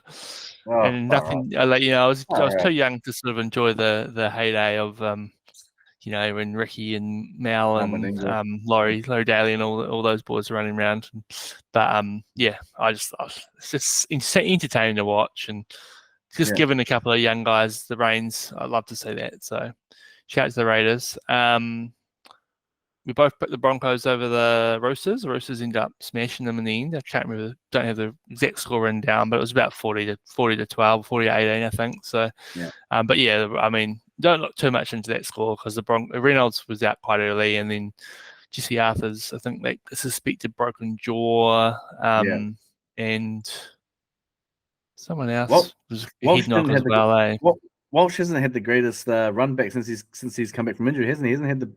and nothing. Right. I was too young to sort of enjoy the heyday of when Ricky and Mal and Laurie Daly and all those boys are running around. But it's just entertaining to watch, and just giving a couple of young guys the reins. I'd love to see that. So shout out to the Raiders. We both put the Broncos over the Roosters. The Roosters ended up smashing them in the end. I can't remember, don't have the exact score written down, but it was about 40 to 12, 40 to 18, I think. So, but yeah, I mean, don't look too much into that score, because Reynolds was out quite early, and then Jesse Arthur's, I think, like, suspected broken jaw, and someone else was head knock as well. Walsh hasn't had the greatest run back since he's come back from injury, hasn't he? He hasn't had the.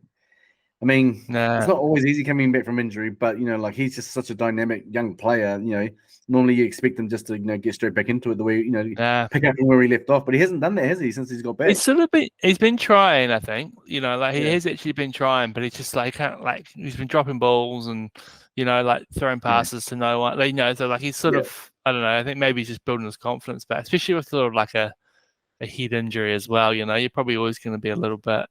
I mean, it's not always easy coming back from injury, but like, he's just such a dynamic young player. Normally you expect him just to get straight back into it, the way pick up from where he left off. But he hasn't done that, has he? Since he's got back, he's been trying. I think he has actually been trying, but he's just he's been dropping balls and throwing passes to no one. So like he's sort of, I don't know. I think maybe he's just building his confidence back, especially with sort of like a head injury as well. You're probably always going to be a little bit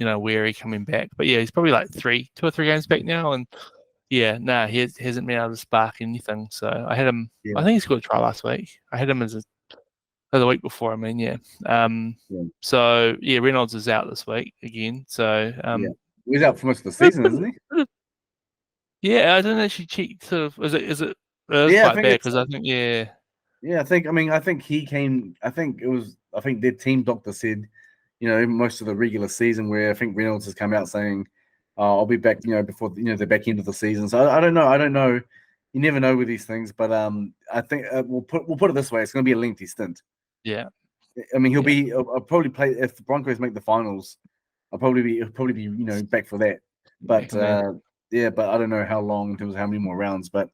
wary coming back. But yeah, he's probably like 2 or 3 games back now, and he hasn't been able to spark anything. So I had him. I think he scored a try last week. I had him as the week before. I mean, So yeah, Reynolds is out this week again. So he's out for most of the season, isn't he? Yeah, I didn't actually check. Sort of, is it? Quite bad, because I think I think he came. I think their team doctor said, most of the regular season, where I think Reynolds has come out saying, I'll be back, before the back end of the season. So I don't know. You never know with these things, but I think we'll put it this way: it's going to be a lengthy stint. Yeah. I mean, I'll probably play if the Broncos make the finals. He'll probably be back for that. But but I don't know how long, in terms of how many more rounds. But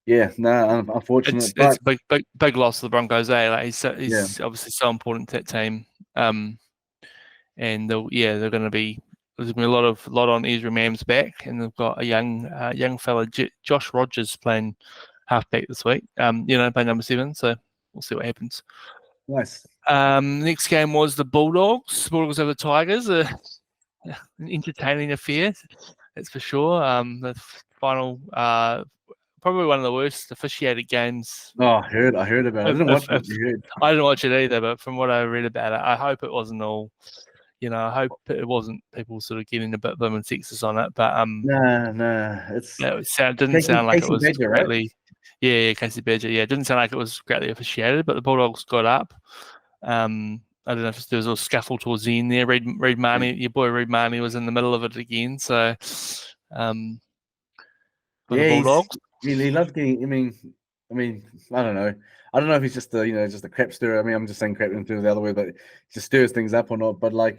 unfortunate. It's a big loss to the Broncos. Like he's obviously so important to that team. And they're going to be. There's going to be a lot on Ezra Mam's back, and they've got a young fella, Josh Rogers, playing halfback this week. Playing number 7. So we'll see what happens. Nice. Next game was the Bulldogs. Bulldogs over the Tigers. An entertaining affair, that's for sure. The final, probably one of the worst officiated games. Oh, I heard about it. I didn't watch it. I didn't watch it either, but from what I read about it, I hope it wasn't all. I hope it wasn't people sort of getting a bit of and sexist on it. But it didn't sound like it was Badger, greatly. Right? Yeah, Casey Badger. Yeah, it didn't sound like it was greatly officiated, but the Bulldogs got up. I don't know if there was a scuffle towards the end there. Reid Marnie, your boy Reid Marnie, was in the middle of it again. So, the Bulldogs. He loves getting. I mean, I don't know. I don't know if he's just a crap stirrer. I mean, I'm just saying crap into the other way, but it just stirs things up or not. But I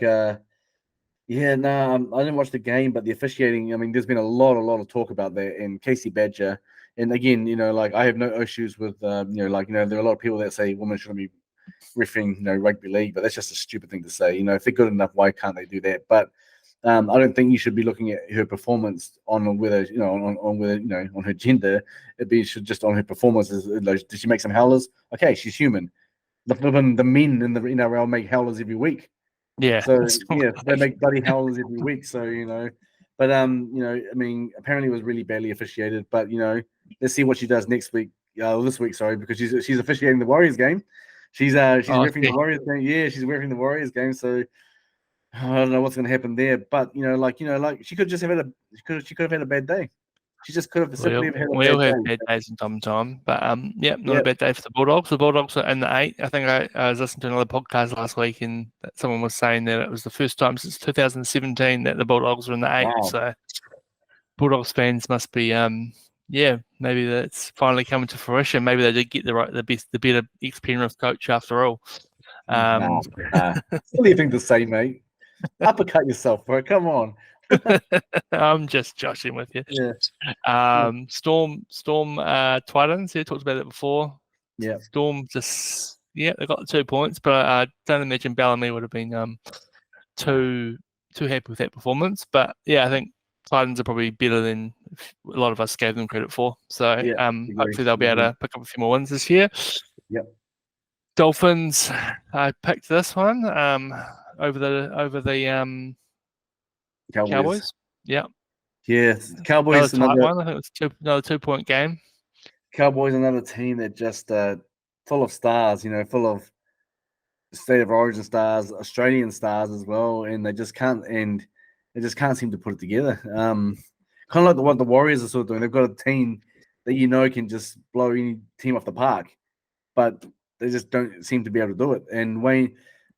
didn't watch the game, but the officiating. I mean, there's been a lot of talk about that, and Casey Badger. And again, I have no issues with, there are a lot of people that say women shouldn't be refereeing, rugby league, but that's just a stupid thing to say. If they're good enough, why can't they do that? But I don't think you should be looking at her performance on whether on whether on her gender. Should just on her performance. Did she make some howlers? Okay, she's human. The men in the NRL make howlers every week. Yeah. So yeah, they make bloody howlers every week. So but apparently it was really badly officiated. But let's see what she does next week. This week, sorry, because she's officiating the Warriors game. She's refereeing the Warriors game. Yeah, she's refereeing the Warriors game. So I don't know what's going to happen there. But she could just have had she could have had a bad day. She just could have simply had a we all have day. bad days from time to time, but not a bad day for the Bulldogs. The Bulldogs are in the 8. I think I was listening to another podcast last week, and someone was saying that it was the first time since 2017 that the Bulldogs were in the 8. Wow. So Bulldogs fans must be maybe that's finally coming to fruition. Maybe they did get the better ex-Penrith coach after all. What do you think to say, mate? Uppercut yourself, bro. Come on. I'm just joshing with you. Yeah. Storm Titans. Yeah, talked about it before. Yeah. Storm they got the 2 points, but I don't imagine Bellamy would have been too happy with that performance. But yeah, I think Titans are probably better than a lot of us gave them credit for. So hopefully they'll be able to pick up a few more wins this year. Yep. Dolphins. I picked this one over the Cowboys. Yeah. Yeah. Cowboys another one. I think it's another 2-point game. Cowboys another team that just full of stars, full of state of origin stars, Australian stars as well, and they just can't seem to put it together. Kind of like what the Warriors are sort of doing. They've got a team that can just blow any team off the park, but they just don't seem to be able to do it. And Wayne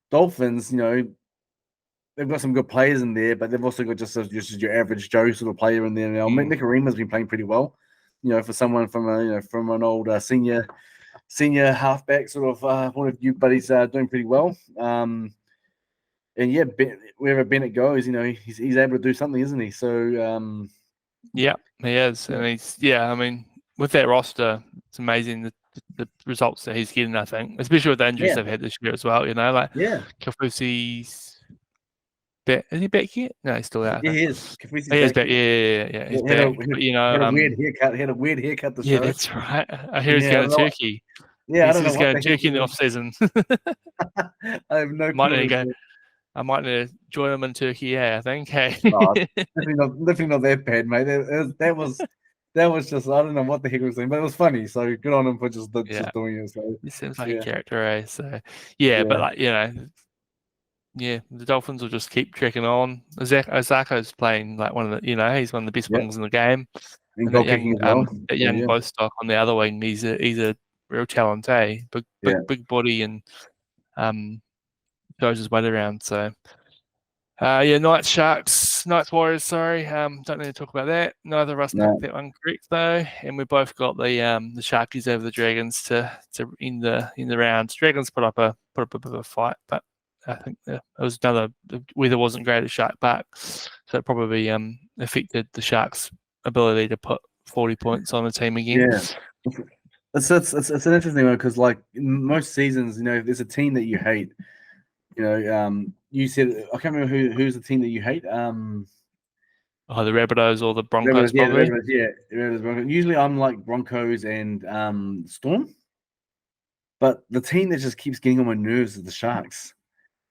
Dolphins, they've got some good players in there, but they've also got just your average Joe sort of player in there now. Nick Arima's been playing pretty well, for someone from an old senior halfback sort of point of view, but he's doing pretty well. And yeah, wherever Bennett goes, he's able to do something, isn't he? So yeah, he is, and he's with that roster, it's amazing the results that he's getting. I think, especially with the injuries they've had this year as well. Kafusi's back. Is he back yet? No, he's still out. Yeah, he is. He is back. Yeah. He's back. Had a weird haircut. Had a weird haircut. Yeah, that's right. I hear he's going to Turkey. Yeah, I don't know. He's going to Turkey in the off season. I have no clue. I might need to join him in Turkey. Yeah, I think. Hey, definitely not that bad, mate. That was just, I don't know what the heck he was doing, but it was funny. So good on him for just doing it. So he seems like a character, eh? So but the Dolphins will just keep trekking on. Osako's playing like one of the, he's one of the best wings in the game. And that young Bostock on the other wing, he's a real talent, eh? Big body and goes his weight around. So Knights Warriors. Sorry, don't need to talk about that. Neither of us picked that one correct though, and we both got the Sharkies over the Dragons to end the round. Dragons put up a bit of a fight, but I think it was the weather wasn't great at Shark Park, so it probably affected the Sharks' ability to put 40 points on a team again. Yeah, it's an interesting one because like in most seasons, if there's a team that you hate, you said I can't remember who's the team that you hate. The Rabbitohs or the Broncos, probably. Rabbitohs. Usually, I'm like Broncos and Storm, but the team that just keeps getting on my nerves is the Sharks.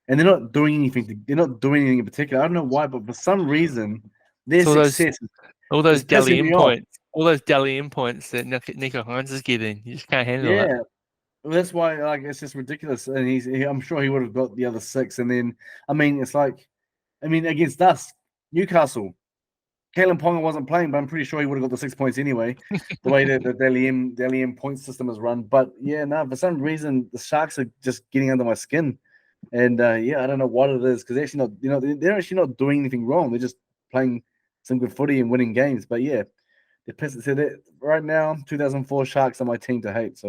And they're not doing anything. They're not doing anything in particular. I don't know why, but for some reason, their success. All those Dally M points. All those Dally M points that Nico Hines is getting. You just can't handle it. Yeah, well, that's why. It's just ridiculous. And I'm sure he would have got the other 6. And then, it's like, against us, Newcastle, Kalen Ponga wasn't playing, but I'm pretty sure he would have got the 6 points anyway. The way that the Dally M point system is run. But for some reason, the Sharks are just getting under my skin. And I don't know what it is because they're actually not doing anything wrong. They're just playing some good footy and winning games. But the Pistons said that right now, 2004 Sharks are my team to hate. So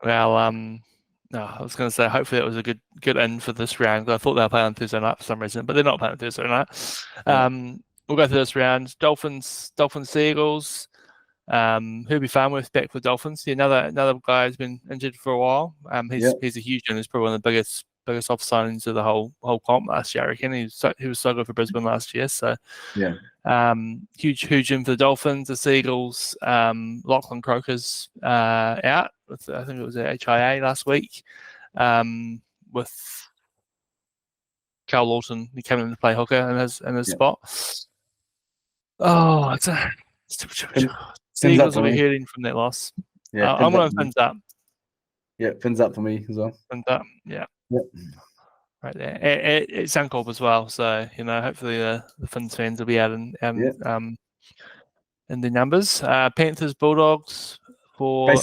Well, no, I was going to say hopefully that was a good end for this round. I thought they were playing on Thursday night for some reason, but they're not playing on Thursday night. We'll go through this round. Dolphins, Seagulls. Herbie Farnworth back for the Dolphins. Yeah, another guy who's been injured for a while. He's a huge one. He's probably one of the biggest off signings of the whole comp last year. I reckon he was so good for Brisbane last year. So yeah, huge in for the Dolphins, the Seagulls. Lachlan Croker's out with, I think it was at HIA last week. With Carl Lawton, he came in to play hooker in his spot. Oh, Seagulls will be hurting from that loss. Yeah, I'm going fins up. Yeah, fins up for me as well. Fins up, yeah. Yep. Right there. It's Suncorp as well, so hopefully the Fins fans will be out in the numbers. Panthers, Bulldogs for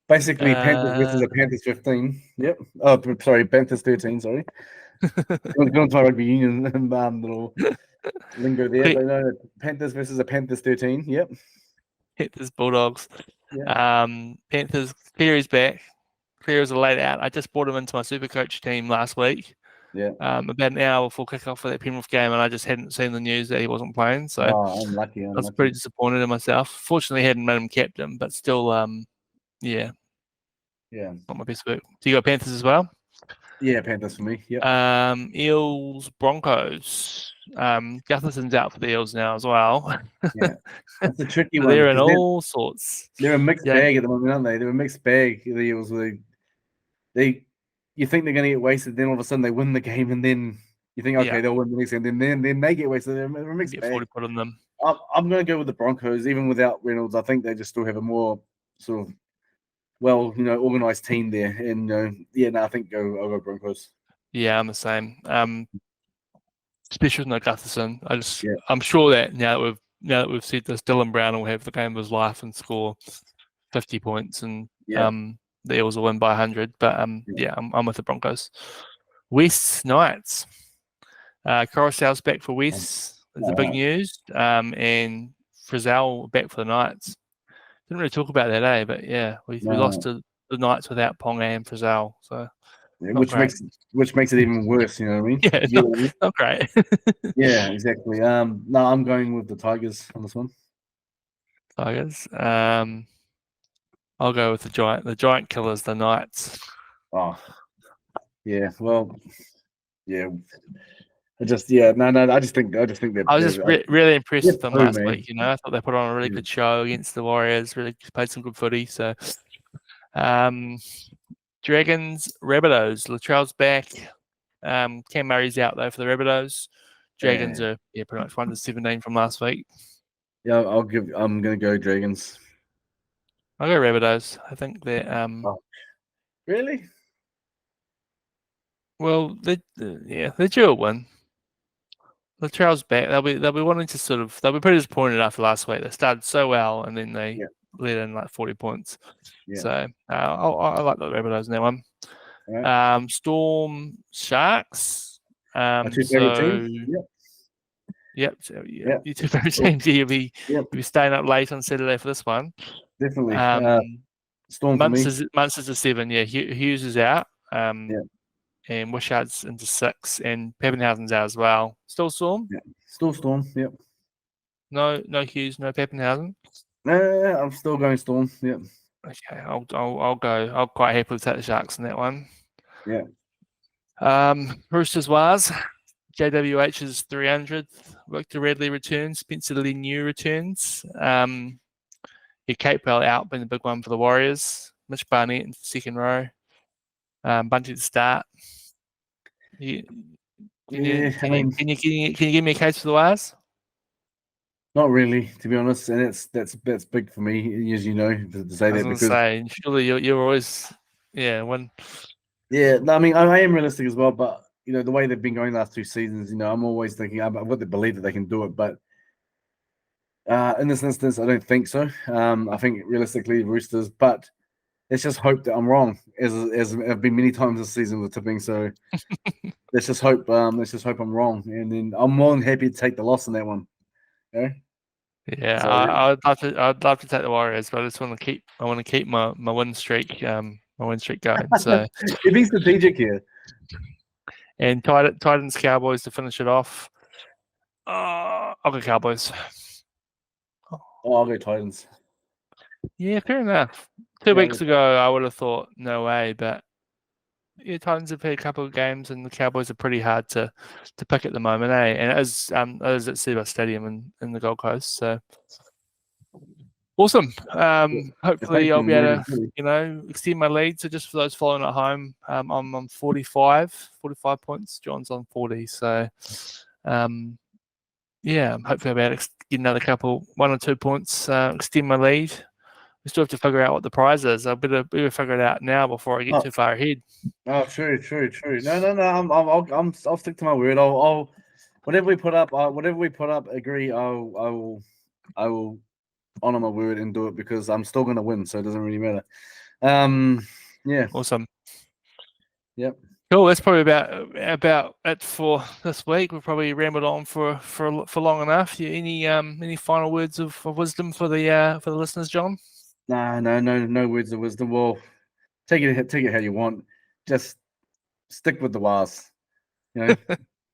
basically Panthers versus a Panthers 15. Yep. Oh, sorry, Panthers 13. Sorry. Going to my rugby union little lingo there, but no, Panthers versus a Panthers 13. Yep. Panthers, Bulldogs. Yeah. Panthers. Cleary's back. Cleary's a late out. I just brought him into my Supercoach team last week. Yeah. About an hour before kickoff for that Penrith game, and I just hadn't seen the news that he wasn't playing. So I'm lucky. I was pretty disappointed in myself. Fortunately, I hadn't made him captain, but still, yeah, not my best work. Do you got Panthers as well? Yeah, Panthers for me. Yeah. Eels, Broncos. Gutherson's out for the Eels now as well. Yeah, that's a tricky one. They're in all sorts. They're a mixed bag at the moment, aren't they? They're a mixed bag. The Eels, you think they're going to get wasted, then all of a sudden they win the game, and then you think, okay, they'll win the next game, and then they get wasted. They're a mixed bag. 40 put on them. I'm going to go with the Broncos, even without Reynolds. I think they just still have a more sort of organized team there, and I think I'll go Broncos. Yeah, I'm the same. Especially with no Gutherson, I'm sure that now that we've said this, Dylan Brown will have the game of his life and score 50 points, and the Eels will win by 100. But I'm with the Broncos. West Knights. Coruscant's back for West. It's the big news. And Frizzell back for the Knights. Didn't really talk about that, but yeah, we lost to the Knights without Ponga and Frizzell. So which makes it even worse. You know what I mean? Yeah, not great. Yeah, exactly. No, I'm going with the Tigers on this one. Tigers. I'll go with the Giant. The Giant killers, the Knights. Oh, yeah. Well, yeah. I just think they're. I was just really impressed with them last week. I thought they put on a really good show against the Warriors. Really played some good footy. So, Dragons, Rabbitohs. Latrell's back. Cam Murray's out though for the Rabbitohs. Dragons are pretty much 1-17 from last week. Yeah, I'm gonna go Dragons. I'll go Rabbitohs. I think they're Really? Well, they're due a win. Latrell's back. They'll be wanting to they'll be pretty disappointed after last week. They started so well and then they let in like 40 points. Yeah. So I like the Rabbitohs in that one. Right. Storm Sharks. Your two favorite teams? Your two favorite teams. You'll be staying up late on Saturday for this one. Definitely. Storm Munster's a 7. Yeah, Hughes is out. And Wishard's into 6, and Pappenhausen's out as well. Still Storm? Yeah. Still Storm, yep. No Hughes, no Pappenhausen? No, I'm still going Storm, yep. Okay, I'll go. I'll quite happily take the Sharks in that one. Yeah. Roosters Wars. JWH is 300th. Victor Radley returns. Spencer Leniu returns. Kate Bell out being the big one for the Warriors. Mitch Barnett in the second row. Bunty to start. Can you give me a case for the Wires? Not really, to be honest, and that's big for me, as you know, to say that because surely you're always one. Yeah, no, I mean I am realistic as well, but the way they've been going the last 2 seasons, I'm always thinking I've got to believe that they can do it, but in this instance, I don't think so. I think realistically, Roosters, but let's just hope that I'm wrong, as I've been many times this season with tipping. So let's just hope I'm wrong, and then I'm more than happy to take the loss in that one. Okay? Yeah, so, I'd love to take the Warriors, but I just want to keep my win streak going. So you're being strategic here. And Titans Cowboys to finish it off. I'll go Cowboys. Oh, I'll go Titans. Yeah, fair enough. 2 Yeah, weeks ago, I would have thought no way, but yeah, Titans have had a couple of games, and the Cowboys are pretty hard to pick at the moment, eh? And it is at Cbus Stadium in the Gold Coast, so awesome. Hopefully, I'll be able to extend my lead. So just for those following at home, I'm on 45 points. John's on 40, so yeah, hopefully I'll be able to get another couple, 1 or 2 points, extend my lead. We still have to figure out what the prize is. I better figure it out now before I get too far ahead. Oh, true. No. I'll stick to my word. I'll whatever we put up. Agree. I will honor my word and do it because I'm still going to win, so it doesn't really matter. Yeah. Awesome. Yep. Cool. That's probably about it for this week. We've probably rambled on for long enough. Any final words of wisdom for the listeners, John? No words of wisdom. Well, take it how you want. Just stick with the wires.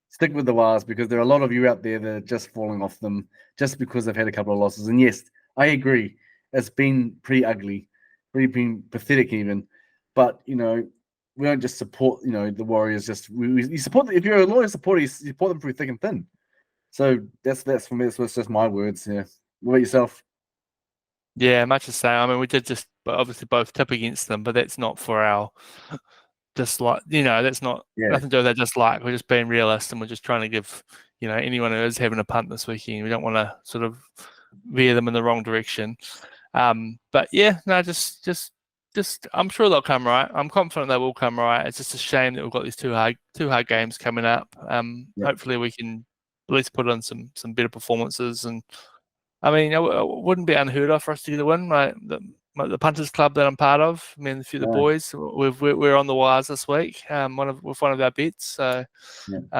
Stick with the wires because there are a lot of you out there that are just falling off them just because they've had a couple of losses. And yes, I agree. It's been pretty ugly, been pathetic even. But we don't just support the Warriors. Just we support. If you're a loyal supporter, you support them through thick and thin. So that's for me. That's just my words. Yeah. What about yourself? Yeah, much the same. I mean, we did just obviously both tip against them, but that's not for our dislike. That's not nothing to do with that dislike. We're just being realist, and we're just trying to give anyone who is having a punt this weekend. We don't want to sort of veer them in the wrong direction. But yeah, no, just I'm sure they'll come right. I'm confident they will come right. It's just a shame that we've got these two hard games coming up. Hopefully we can at least put on some better performances. And I mean, it wouldn't be unheard of for us to get a win. The punters club that I'm part of, me and a few of the boys, we're on the wires this week. With one of our bets, so paying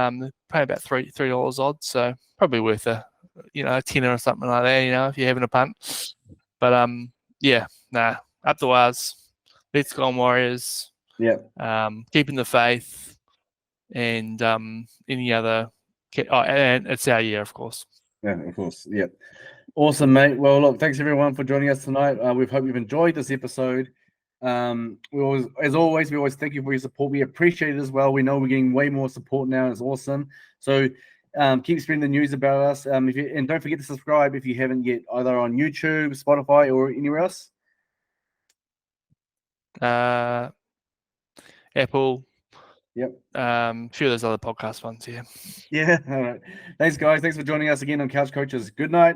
about $3 odds, so probably worth a tenner or something like that. If you're having a punt, but up the wires. Let's go on Warriors. Yeah. Keeping the faith, and any other. And it's our year, of course. Yeah, of course. Yeah. Awesome, mate. Well, look, thanks everyone for joining us tonight. We hope you've enjoyed this episode. We always thank you for your support. We appreciate it as well. We know we're getting way more support now. It's awesome. So keep spreading the news about us. And don't forget to subscribe if you haven't yet, either on YouTube, Spotify, or anywhere else. Apple. Yep. A few of those other podcast ones. Yeah. Yeah. All right. Thanks, guys. Thanks for joining us again on Couch Coaches. Good night.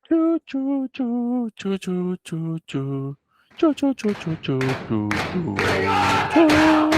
Choo choo choo choo choo choo choo choo choo choo choo choo choo choo.